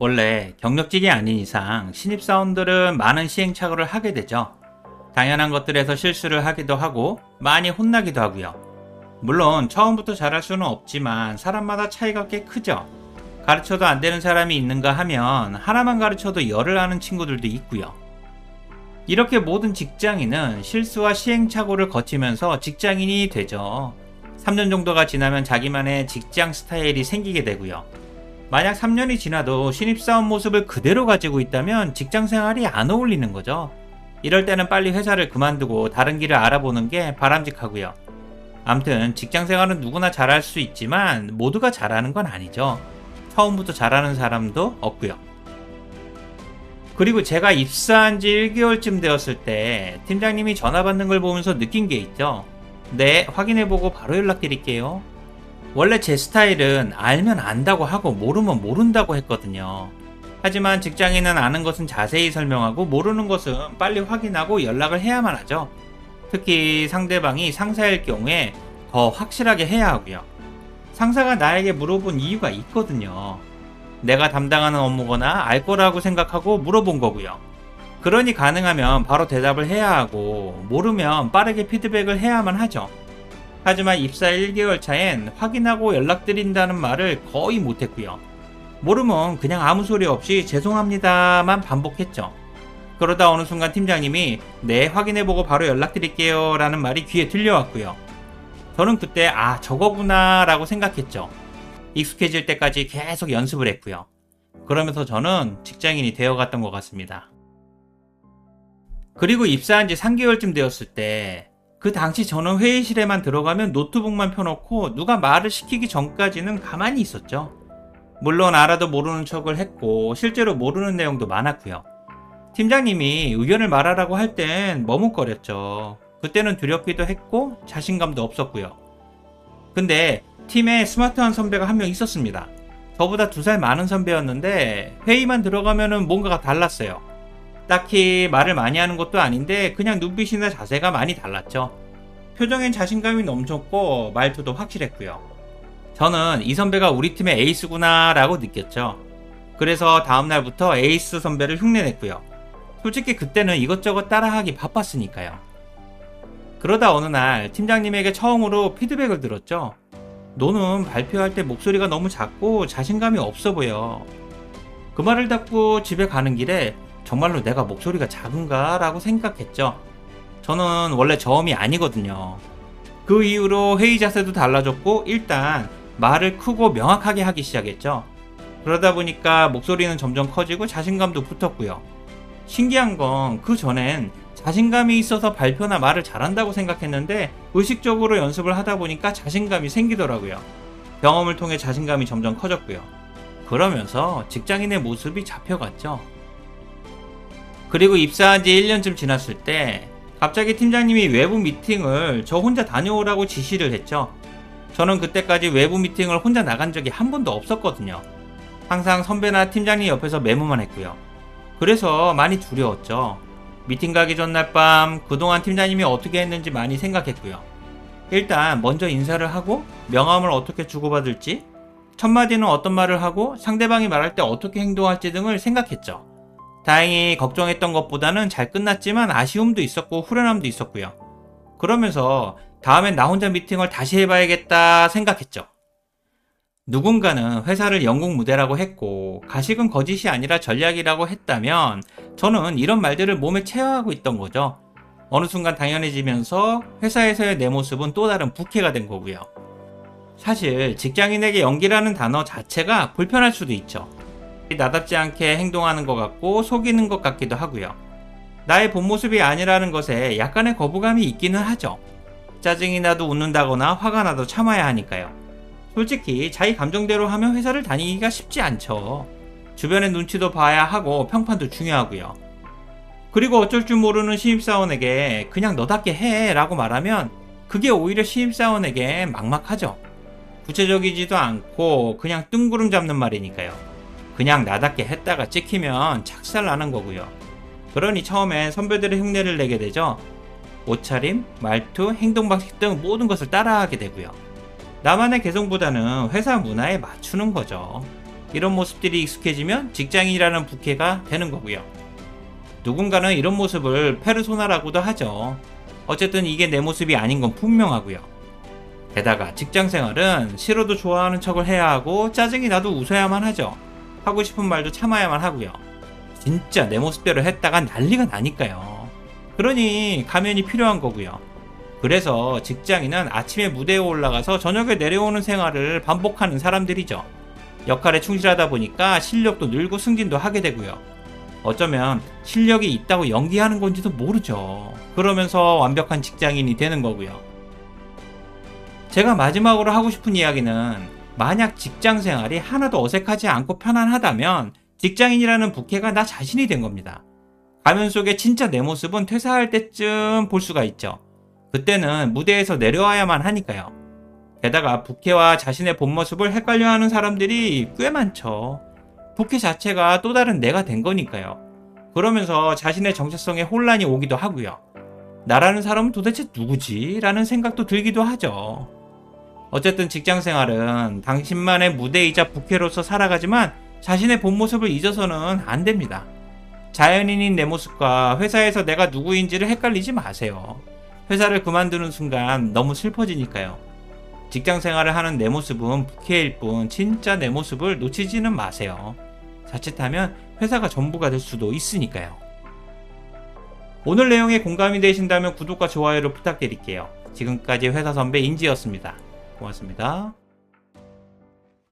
원래 경력직이 아닌 이상 신입사원들은 많은 시행착오를 하게 되죠. 당연한 것들에서 실수를 하기도 하고 많이 혼나기도 하고요. 물론 처음부터 잘할 수는 없지만 사람마다 차이가 꽤 크죠. 가르쳐도 안 되는 사람이 있는가 하면 하나만 가르쳐도 열을 하는 친구들도 있고요. 이렇게 모든 직장인은 실수와 시행착오를 거치면서 직장인이 되죠. 3년 정도가 지나면 자기만의 직장 스타일이 생기게 되고요. 만약 3년이 지나도 신입사원 모습을 그대로 가지고 있다면 직장 생활이 안 어울리는 거죠. 이럴 때는 빨리 회사를 그만두고 다른 길을 알아보는 게 바람직하고요. 암튼 직장 생활은 누구나 잘할 수 있지만 모두가 잘하는 건 아니죠. 처음부터 잘하는 사람도 없고요. 그리고 제가 입사한 지 1개월쯤 되었을 때 팀장님이 전화 받는 걸 보면서 느낀 게 있죠. 네, 확인해보고 바로 연락드릴게요. 원래 제 스타일은 알면 안다고 하고 모르면 모른다고 했거든요. 하지만 직장인은 아는 것은 자세히 설명하고 모르는 것은 빨리 확인하고 연락을 해야만 하죠. 특히 상대방이 상사일 경우에 더 확실하게 해야 하고요. 상사가 나에게 물어본 이유가 있거든요. 내가 담당하는 업무거나 알 거라고 생각하고 물어본 거고요. 그러니 가능하면 바로 대답을 해야 하고 모르면 빠르게 피드백을 해야만 하죠. 하지만 입사 1개월 차엔 확인하고 연락드린다는 말을 거의 못했고요. 모르면 그냥 아무 소리 없이 죄송합니다만 반복했죠. 그러다 어느 순간 팀장님이 네, 확인해보고 바로 연락드릴게요 라는 말이 귀에 들려왔고요. 저는 그때 저거구나 라고 생각했죠. 익숙해질 때까지 계속 연습을 했고요. 그러면서 저는 직장인이 되어갔던 것 같습니다. 그리고 입사한 지 3개월쯤 되었을 때 그 당시 저는 회의실에만 들어가면 노트북만 펴놓고 누가 말을 시키기 전까지는 가만히 있었죠. 물론 알아도 모르는 척을 했고 실제로 모르는 내용도 많았고요. 팀장님이 의견을 말하라고 할 땐 머뭇거렸죠. 그때는 두렵기도 했고 자신감도 없었고요. 근데 팀에 스마트한 선배가 한 명 있었습니다. 저보다 2살 많은 선배였는데 회의만 들어가면은 뭔가가 달랐어요. 딱히 말을 많이 하는 것도 아닌데 그냥 눈빛이나 자세가 많이 달랐죠. 표정엔 자신감이 넘쳤고 말투도 확실했고요. 저는 이 선배가 우리 팀의 에이스구나 라고 느꼈죠. 그래서 다음날부터 에이스 선배를 흉내냈고요. 솔직히 그때는 이것저것 따라하기 바빴으니까요. 그러다 어느 날 팀장님에게 처음으로 피드백을 들었죠. 너는 발표할 때 목소리가 너무 작고 자신감이 없어 보여. 그 말을 듣고 집에 가는 길에 정말로 내가 목소리가 작은가 라고 생각했죠. 저는 원래 저음이 아니거든요. 그 이후로 회의 자세도 달라졌고 일단 말을 크고 명확하게 하기 시작했죠. 그러다 보니까 목소리는 점점 커지고 자신감도 붙었고요. 신기한 건 그 전엔 자신감이 있어서 발표나 말을 잘한다고 생각했는데 의식적으로 연습을 하다 보니까 자신감이 생기더라고요. 경험을 통해 자신감이 점점 커졌고요. 그러면서 직장인의 모습이 잡혀갔죠. 그리고 입사한 지 1년쯤 지났을 때 갑자기 팀장님이 외부 미팅을 저 혼자 다녀오라고 지시를 했죠. 저는 그때까지 외부 미팅을 혼자 나간 적이 한 번도 없었거든요. 항상 선배나 팀장님 옆에서 메모만 했고요. 그래서 많이 두려웠죠. 미팅 가기 전날 밤 그동안 팀장님이 어떻게 했는지 많이 생각했고요. 일단 먼저 인사를 하고 명함을 어떻게 주고받을지, 첫 마디는 어떤 말을 하고 상대방이 말할 때 어떻게 행동할지 등을 생각했죠. 다행히 걱정했던 것보다는 잘 끝났지만 아쉬움도 있었고 후련함도 있었고요. 그러면서 다음엔 나 혼자 미팅을 다시 해봐야겠다 생각했죠. 누군가는 회사를 연극 무대라고 했고 가식은 거짓이 아니라 전략이라고 했다면 저는 이런 말들을 몸에 체화하고 있던 거죠. 어느 순간 당연해지면서 회사에서의 내 모습은 또 다른 부캐가 된 거고요. 사실 직장인에게 연기라는 단어 자체가 불편할 수도 있죠. 나답지 않게 행동하는 것 같고 속이는 것 같기도 하고요. 나의 본 모습이 아니라는 것에 약간의 거부감이 있기는 하죠. 짜증이 나도 웃는다거나 화가 나도 참아야 하니까요. 솔직히 자기 감정대로 하면 회사를 다니기가 쉽지 않죠. 주변의 눈치도 봐야 하고 평판도 중요하고요. 그리고 어쩔 줄 모르는 신입사원에게 그냥 너답게 해 라고 말하면 그게 오히려 신입사원에게 막막하죠. 구체적이지도 않고 그냥 뜬구름 잡는 말이니까요. 그냥 나답게 했다가 찍히면 착살나는 거고요. 그러니 처음엔 선배들의 흉내를 내게 되죠. 옷차림, 말투, 행동 방식 등 모든 것을 따라하게 되고요. 나만의 개성보다는 회사 문화에 맞추는 거죠. 이런 모습들이 익숙해지면 직장인이라는 부캐가 되는 거고요. 누군가는 이런 모습을 페르소나라고도 하죠. 어쨌든 이게 내 모습이 아닌 건 분명하고요. 게다가 직장생활은 싫어도 좋아하는 척을 해야 하고 짜증이 나도 웃어야만 하죠. 하고 싶은 말도 참아야만 하고요. 진짜 내 모습대로 했다가 난리가 나니까요. 그러니 가면이 필요한 거고요. 그래서 직장인은 아침에 무대에 올라가서 저녁에 내려오는 생활을 반복하는 사람들이죠. 역할에 충실하다 보니까 실력도 늘고 승진도 하게 되고요. 어쩌면 실력이 있다고 연기하는 건지도 모르죠. 그러면서 완벽한 직장인이 되는 거고요. 제가 마지막으로 하고 싶은 이야기는, 만약 직장 생활이 하나도 어색하지 않고 편안하다면 직장인이라는 부캐가 나 자신이 된 겁니다. 가면 속의 진짜 내 모습은 퇴사할 때쯤 볼 수가 있죠. 그때는 무대에서 내려와야만 하니까요. 게다가 부캐와 자신의 본 모습을 헷갈려하는 사람들이 꽤 많죠. 부캐 자체가 또 다른 내가 된 거니까요. 그러면서 자신의 정체성에 혼란이 오기도 하고요. 나라는 사람은 도대체 누구지? 라는 생각도 들기도 하죠. 어쨌든 직장생활은 당신만의 무대이자 부캐로서 살아가지만 자신의 본 모습을 잊어서는 안 됩니다. 자연인인 내 모습과 회사에서 내가 누구인지를 헷갈리지 마세요. 회사를 그만두는 순간 너무 슬퍼지니까요. 직장생활을 하는 내 모습은 부캐일 뿐 진짜 내 모습을 놓치지는 마세요. 자칫하면 회사가 전부가 될 수도 있으니까요. 오늘 내용에 공감이 되신다면 구독과 좋아요를 부탁드릴게요. 지금까지 회사 선배 인지였습니다. 고맙습니다.